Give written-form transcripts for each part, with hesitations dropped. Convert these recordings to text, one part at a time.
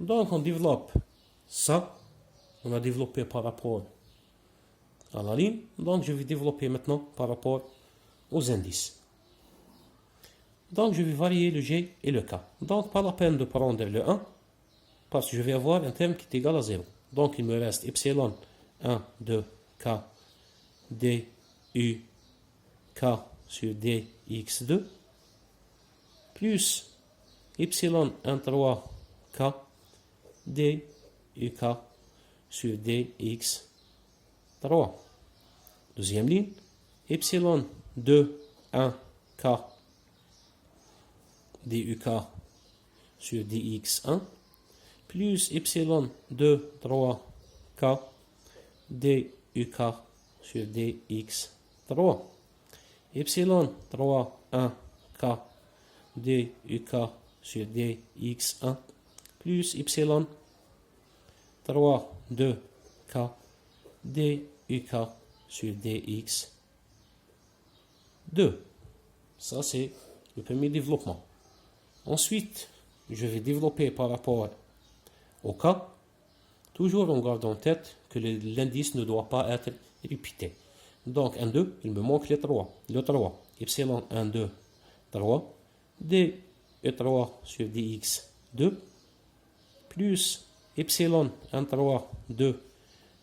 Donc, on développe ça. On a développé par rapport à la ligne. Donc, je vais développer maintenant par rapport aux indices. Donc, je vais varier le G et le K. Donc, pas la peine de prendre le 1, parce que je vais avoir un terme qui est égal à 0. Donc, il me reste epsilon 1 de K du K sur dx2 plus epsilon 1 3 K du K sur dx3. Deuxième ligne, epsilon 2 1 K duk sur dx1 plus epsilon 2 3 K duk sur dx3. Epsilon 3 1 K duk sur dx1 plus epsilon 3 2 K duk sur dx2. Ça, c'est le premier développement. Ensuite, je vais développer par rapport au K, toujours en gardant en tête que l'indice ne doit pas être répété. Donc, 1, 2, il me manque le 3. Le 3, epsilon 1, 2, 3, dE3 sur dx2, plus epsilon 1, 3, 2,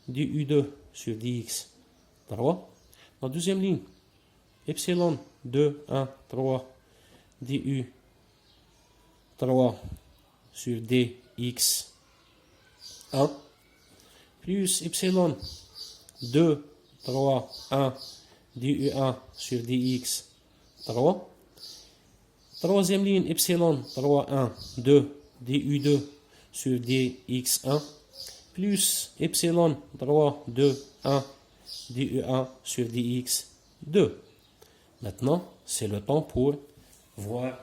du2 sur dx3. La deuxième ligne, epsilon 2, 1, 3, du 3 sur dx1 plus epsilon 2, 3, 1 du1 sur dx3. Troisième ligne, epsilon 3, 1, 2 du2 sur dx1 plus epsilon 3, 2, 1 du1 sur dx2. Maintenant, c'est le temps pour voir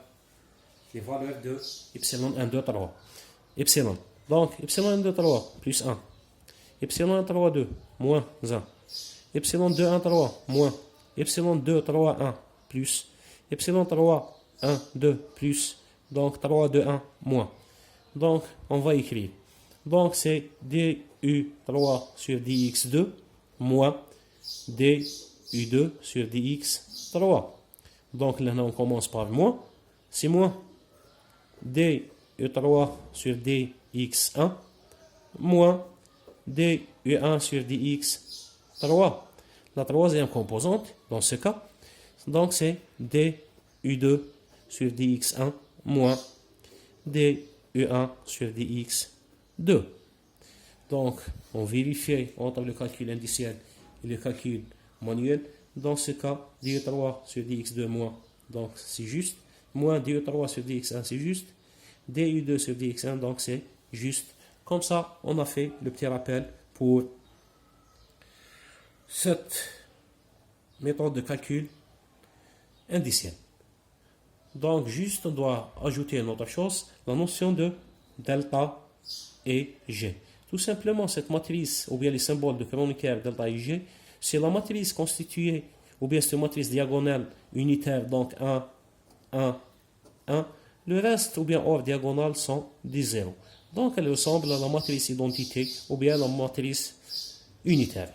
les valeurs de epsilon 1, 2, 3. Epsilon. Donc, epsilon 1, 2, 3 plus 1. Epsilon 1, 3, 2 moins 1. Epsilon 2, 1, 3 moins. Epsilon 2, 3, 1 plus. Epsilon 3, 1, 2 plus. Donc, 3, 2, 1 moins. Donc, on va écrire. Donc, c'est du3 sur dx2 moins du2 sur dx3. Donc, là, on commence par moins. C'est moins du3 sur dx1 moins du1 sur dx3. La troisième composante, dans ce cas, donc c'est du2 sur dx1 moins du1 sur dx2. Donc, on vérifie entre le calcul indiciel et le calcul manuel. Dans ce cas, du3 sur dx2 moins, donc c'est juste. Moins du3 sur dx1, c'est juste. du2 sur dx1, donc c'est juste. Comme ça, on a fait le petit rappel pour cette méthode de calcul indiciel. Donc, juste, on doit ajouter une autre chose, la notion de delta et G. Tout simplement, cette matrice, ou bien les symboles de Kronecker, delta et G, c'est la matrice constituée, ou bien c'est une matrice diagonale unitaire, donc 1, 1, 1. Le reste, ou bien hors diagonale, sont des zéros. Donc, elle ressemble à la matrice identité, ou bien à la matrice unitaire.